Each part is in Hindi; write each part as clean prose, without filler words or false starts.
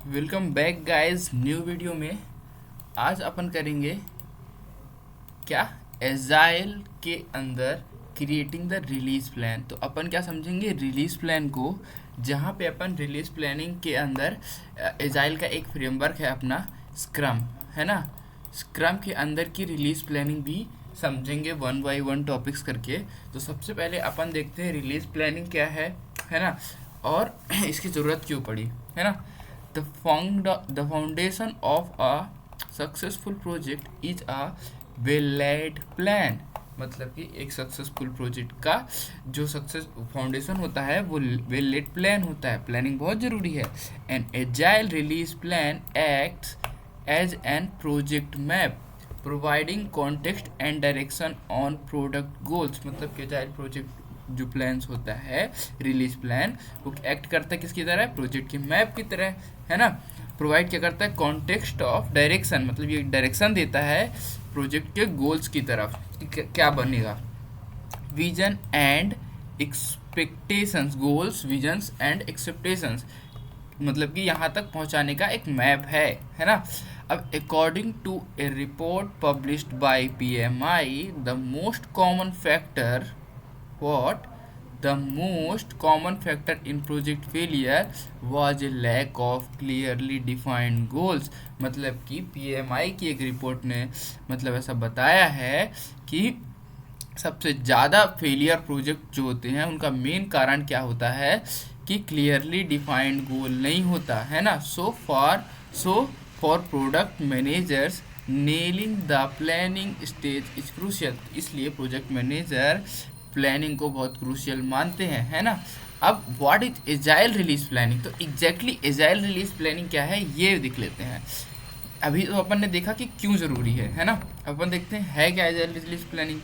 Welcome back guys, new video में। आज अपन करेंगे क्या, एजाइल के अंदर क्रिएटिंग द रिलीज प्लान। तो अपन क्या समझेंगे रिलीज प्लान को, जहाँ पे अपन रिलीज प्लानिंग के अंदर एजाइल का एक फ्रेमवर्क है अपना स्क्रम, है ना। स्क्रम के अंदर की रिलीज प्लानिंग भी समझेंगे वन बाय वन टॉपिक्स करके। तो सबसे पहले अपन देखते हैं रिलीज प्लानिंग क्या है ना, और इसकी ज़रूरत क्यों पड़ी, है ना। The foundation of a successful project is a well-laid plan। मतलब कि एक सक्सेसफुल प्रोजेक्ट का जो सक्सेस फाउंडेशन होता है वो वेल लेड प्लान होता है। प्लानिंग बहुत ज़रूरी है। An agile release plan acts as an project map providing context and direction on product goals. मतलब कि एजाइल प्रोजेक्ट जो प्लान्स होता है रिलीज प्लान, वो एक्ट करता है किसकी तरह, प्रोजेक्ट की मैप की तरह, है ना। प्रोवाइड क्या करता है, कॉन्टेक्स्ट ऑफ डायरेक्शन, मतलब ये डायरेक्शन देता है प्रोजेक्ट के गोल्स की तरफ कि क्या बनेगा। Vision and expectations, goals, visions and expectations, मतलब कि यहाँ तक पहुँचाने का एक मैप है ना। अब according to a report published by PMI, the most common factor what the most common factor in project failure was a lack of clearly defined goals। मतलब कि PMI की एक रिपोर्ट ने मतलब ऐसा बताया है कि सबसे ज़्यादा फेलियर प्रोजेक्ट जो होते हैं उनका मेन कारण क्या होता है कि क्लियरली डिफाइंड गोल नहीं होता, है ना। For product managers nailing the planning stage is crucial. इसलिए प्रोजेक्ट मैनेजर प्लानिंग को बहुत क्रूशियल मानते हैं, है ना। अब what is agile release planning, तो एग्जैक्टली एजाइल रिलीज प्लानिंग क्या है ये देख लेते हैं। अभी तो अपन ने देखा कि क्यों ज़रूरी है ना। अपन देखते हैं है क्या agile release planning.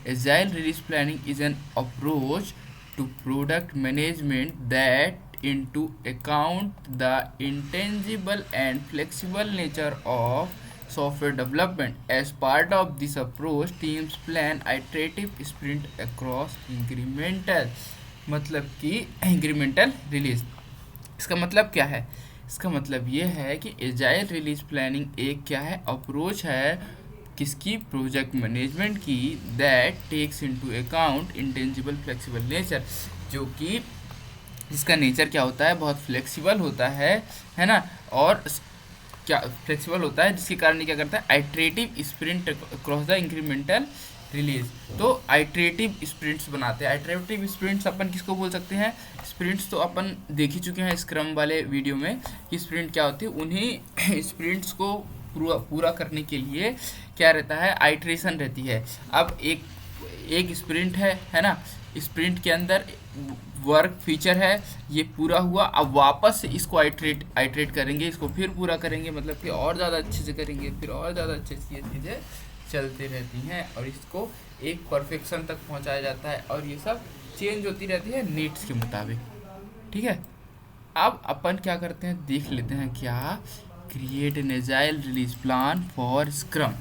Agile release planning is an approach to product management that into account the intangible and flexible nature of software development। As part of this approach, teams plan iterative sprint across incremental, मतलब कि incremental release। इसका मतलब क्या है, इसका मतलब ये है कि एजाइल रिलीज प्लानिंग एक क्या है, अप्रोच है किसकी, प्रोजेक्ट मैनेजमेंट की, that takes into account intangible flexible nature, जो कि जिसका नेचर क्या होता है, बहुत फ्लेक्सिबल होता है ना। और क्या फ्लेक्सिबल होता है जिसके कारण ये क्या करता है, iterative sprint cross the incremental release. तो आइट्रेटिव स्प्रिंट्स बनाते हैं। आइट्रेटिव स्प्रिंट्स अपन किसको बोल सकते हैं, स्प्रिंट्स तो अपन देख ही चुके हैं स्क्रम वाले वीडियो में कि स्प्रिंट क्या होती है। उन्हीं स्प्रिंट्स को पूरा करने के लिए क्या रहता है, आइट्रेशन रहती है। अब एक स्प्रिंट है ना, स्प्रिंट के अंदर वर्क फीचर है, ये पूरा हुआ, अब वापस से इसको आइट्रेट करेंगे, इसको फिर पूरा करेंगे, मतलब कि और ज़्यादा अच्छे से करेंगे, फिर और ज़्यादा अच्छे से ये चीज़ें चलती रहती हैं और इसको एक परफेक्शन तक पहुंचाया जाता है। और ये सब चेंज होती रहती है नीड्स के मुताबिक, ठीक है। अब अपन क्या करते हैं देख लेते हैं क्या, create an agile release plan for scrum.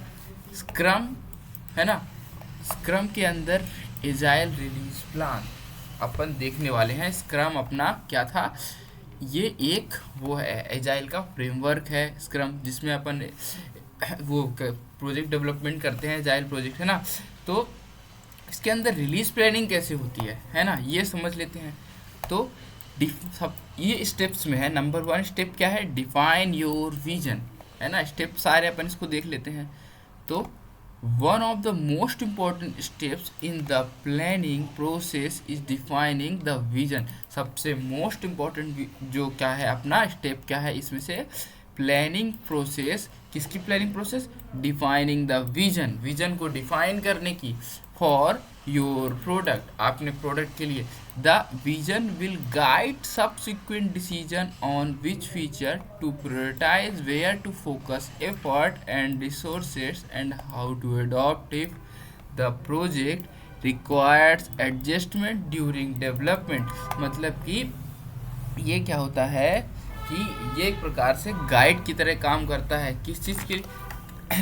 Scrum है ना, स्क्रम के अंदर एजाइल रिलीज प्लान अपन देखने वाले हैं। स्क्रम अपना क्या था, ये एक वो है एजाइल का फ्रेमवर्क है स्क्रम, जिसमें अपन वो प्रोजेक्ट डेवलपमेंट करते हैं, एजाइल प्रोजेक्ट, है ना। तो इसके अंदर रिलीज प्लानिंग कैसे होती है ना, ये समझ लेते हैं। तो सब ये स्टेप्स में है। नंबर 1 स्टेप क्या है, डिफाइन योर विजन, है ना। स्टेप सारे अपन इसको देख लेते हैं। तो one of the most important steps in the planning process is defining the vision। सबसे मोस्ट इम्पॉर्टेंट जो क्या है अपना स्टेप क्या है इसमें से, प्लानिंग प्रोसेस, किसकी planning process, defining the vision, vision को डिफाइन करने की, फॉर योर प्रोडक्ट, आपने प्रोडक्ट के लिए। The vision will guide subsequent decision on which feature to prioritise, where to focus effort and resources and how to adopt if the project requires adjustment during development. मतलब कि ये क्या होता है कि ये एक प्रकार से गाइड की तरह काम करता है, किस चीज़ की,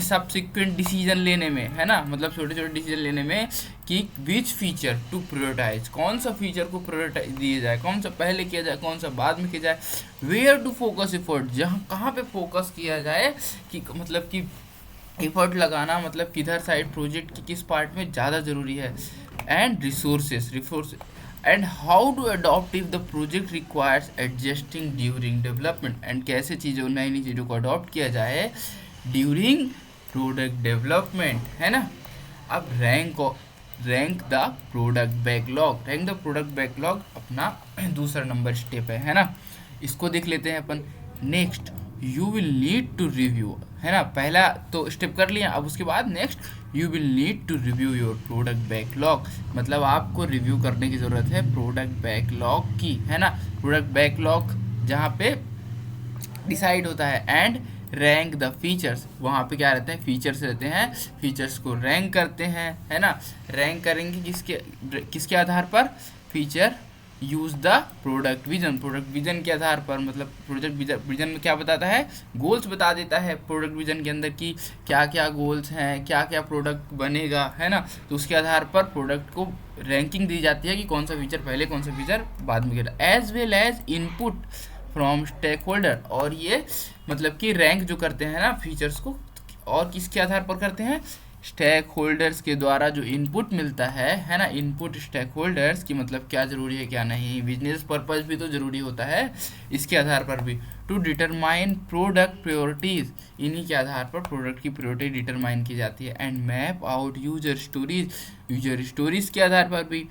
सब्सिक्वेंट डिसीजन लेने में, है ना, मतलब छोटे छोटे डिसीजन लेने में कि विच फीचर टू प्रायोरिटाइज, कौन सा फीचर को प्रायोरिटाइज दिया जाए, कौन सा पहले किया जाए, कौन सा बाद में किया जाए, वेयर टू फोकस एफर्ट, जहाँ कहाँ पे फोकस किया जाए, कि मतलब कि एफर्ट लगाना मतलब किधर साइड प्रोजेक्ट की किस पार्ट में ज़्यादा ज़रूरी है, and resource and how to adopt if the project requires adjusting during development, and कैसे चीज़ों नई नई चीज़ों को अडॉप्ट किया जाए ड्यूरिंग प्रोडक्ट डेवलपमेंट, है ना। अब रैंक द प्रोडक्ट बैकलॉग अपना दूसरा नंबर स्टेप है ना, इसको देख लेते हैं अपन। Next you will need to review, है ना, पहला तो स्टेप कर लिया, अब उसके बाद next you will need to review your product backlog, मतलब आपको रिव्यू करने की ज़रूरत है प्रोडक्ट बैकलॉग की, है ना। प्रोडक्ट बैकलॉग जहाँ पे डिसाइड होता है, एंड रैंक द फीचर्स, वहाँ पे क्या रहते हैं, फीचर्स रहते हैं, फीचर्स को रैंक करते हैं, है ना। रैंक करेंगे किसके आधार पर, feature use the product vision के आधार पर, मतलब प्रोडक्ट विजन में क्या बताता है, गोल्स बता देता है प्रोडक्ट विजन के अंदर कि क्या क्या गोल्स हैं, क्या क्या प्रोडक्ट बनेगा, है ना। तो उसके आधार पर प्रोडक्ट को रैंकिंग दी जाती है कि कौन सा फीचर पहले, कौन सा फीचर बाद में गिरा, as well as input from stakeholder, और ये मतलब कि रैंक जो करते हैं ना फीचर्स को, और किसके आधार पर करते हैं, स्टेक होल्डर्स के द्वारा जो इनपुट मिलता है ना, इनपुट स्टेक होल्डर्स की मतलब क्या ज़रूरी है क्या नहीं, बिजनेस पर्पस भी तो ज़रूरी होता है, इसके आधार पर भी टू डिटरमाइन प्रोडक्ट प्रायोरिटीज़, इन्हीं के आधार पर प्रोडक्ट की प्रायोरिटी डिटरमाइन की जाती है, and map out user stories के आधार पर भी,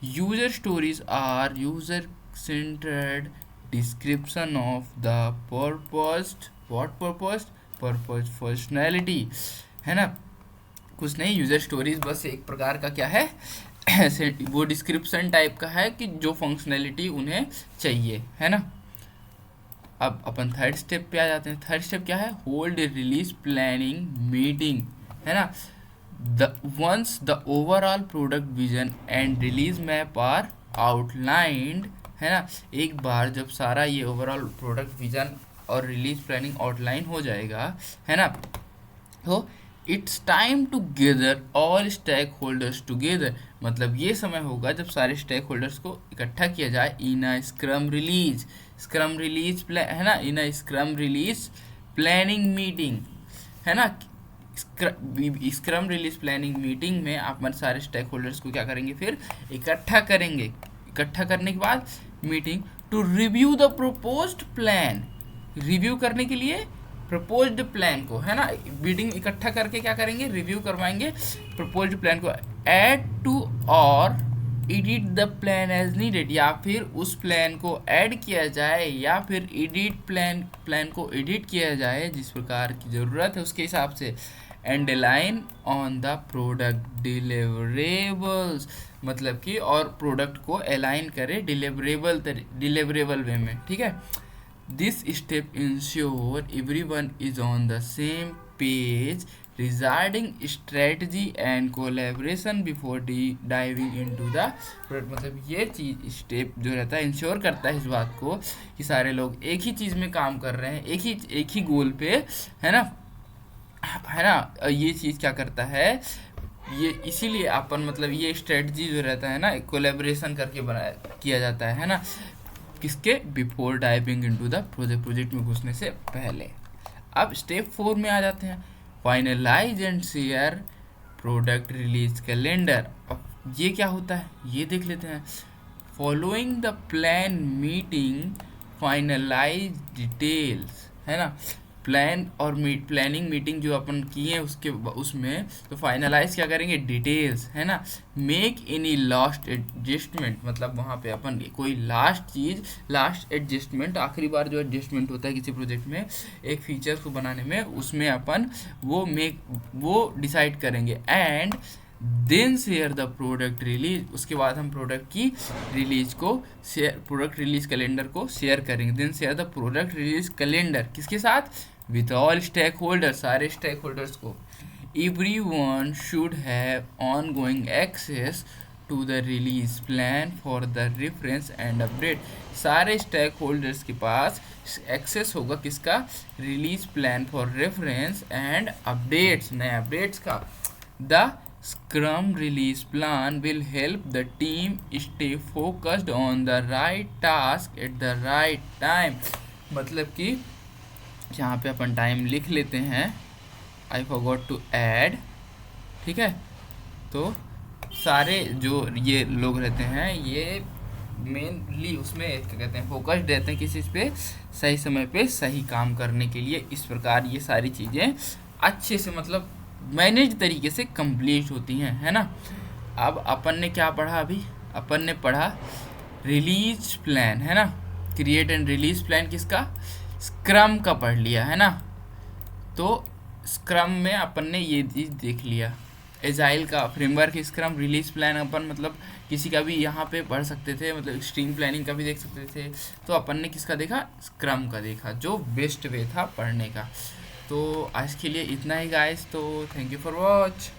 user stories are user centred description of the purpose functionality, है ना। कुछ नहीं, यूजर स्टोरीज बस एक प्रकार का क्या है वो डिस्क्रिप्शन टाइप का है कि जो फंक्शनैलिटी उन्हें चाहिए, है ना। अब अपन थर्ड स्टेप पे आ जाते हैं। थर्ड स्टेप क्या है, होल्ड रिलीज प्लानिंग मीटिंग, है ना। Once the overall product vision and release map are outlined, है ना, एक बार जब सारा ये ओवरऑल प्रोडक्ट विजन और रिलीज प्लानिंग आउटलाइन हो जाएगा, है ना, तो it's time to gather all stakeholders together, मतलब ये समय होगा जब सारे स्टेक होल्डर्स को इकट्ठा किया जाए इन अ स्क्रम रिलीज है ना, इन a scrum release planning meeting, है ना। स्क्रम रिलीज प्लानिंग मीटिंग में अपन सारे स्टेक होल्डर्स को क्या करेंगे, फिर इकट्ठा करेंगे। इकट्ठा करने के बाद meeting to review the proposed plan, review करने के लिए प्रपोज्ड प्लान को, है ना, मीटिंग इकट्ठा करके क्या करेंगे, रिव्यू करवाएंगे प्रोपोज्ड प्लान को, ऐड टू और edit the plan as needed, या फिर उस प्लान को ऐड किया जाए या फिर एडिट प्लान को एडिट किया जाए जिस प्रकार की ज़रूरत है उसके हिसाब से, and align on the product deliverables, मतलब कि और प्रोडक्ट को अलाइन करे डिलीवरेबल वे में, ठीक है। This step ensure everyone is on the same page regarding strategy and collaboration before diving into the product, मतलब ये चीज़ स्टेप जो रहता है इंश्योर करता है इस बात को कि सारे लोग एक ही चीज़ में काम कर रहे हैं, एक ही गोल पे, है ना। ये चीज़ क्या करता है, ये इसीलिए अपन मतलब ये स्ट्रेटजी जो रहता है ना कोलैबोरेशन करके किया जाता है ना, किसके, before diving into the project में घुसने से पहले। अब स्टेप 4 में आ जाते हैं, finalise and share product release calendar. अब ये क्या होता है ये देख लेते हैं। Following the plan meeting finalise details, है ना, प्लान और प्लानिंग मीटिंग जो अपन किए उसमें तो फाइनलाइज क्या करेंगे, डिटेल्स, है ना। मेक एनी लास्ट एडजस्टमेंट, मतलब वहाँ पे अपन कोई लास्ट एडजस्टमेंट, आखिरी बार जो एडजस्टमेंट होता है किसी प्रोजेक्ट में एक फीचर को बनाने में, उसमें अपन वो डिसाइड करेंगे, and then share the product release, उसके बाद हम प्रोडक्ट की रिलीज को प्रोडक्ट रिलीज कैलेंडर को शेयर करेंगे। Then share the product release calendar किसके साथ, विथ ऑल स्टेक होल्डर्स, सारे स्टेक होल्डर्स को। Everyone should have ongoing access to the release plan for the reference and update. सारे स्टेक होल्डर्स के पास एक्सेस होगा किसका, release plan for reference and updates, नए अपडेट्स का। The scrum release plan will help the team stay focused on the right task at the right time. मतलब कि यहाँ पे अपन टाइम लिख लेते हैं, आई फॉरगॉट टू ऐड, ठीक है। तो सारे जो ये लोग रहते हैं ये मेनली उसमें क्या कहते हैं, फोकस्ड रहते हैं किसी पे, सही समय पे सही काम करने के लिए। इस प्रकार ये सारी चीज़ें अच्छे से मतलब मैनेज तरीके से कंप्लीट होती हैं, है ना। अब अपन ने क्या पढ़ा, अभी अपन ने पढ़ा रिलीज प्लान, है ना, क्रिएट एंड रिलीज प्लान किसका, स्क्रम का पढ़ लिया, है ना। तो स्क्रम में अपन ने ये चीज़ देख लिया, एजाइल का फ्रेमवर्क, स्क्रम रिलीज प्लान अपन मतलब किसी का भी यहाँ पे पढ़ सकते थे, मतलब स्ट्रीम प्लानिंग का भी देख सकते थे। तो अपन ने किसका देखा, स्क्रम का देखा, जो बेस्ट वे था पढ़ने का। तो आज के लिए इतना ही गाइस, तो थैंक यू फॉर वॉच।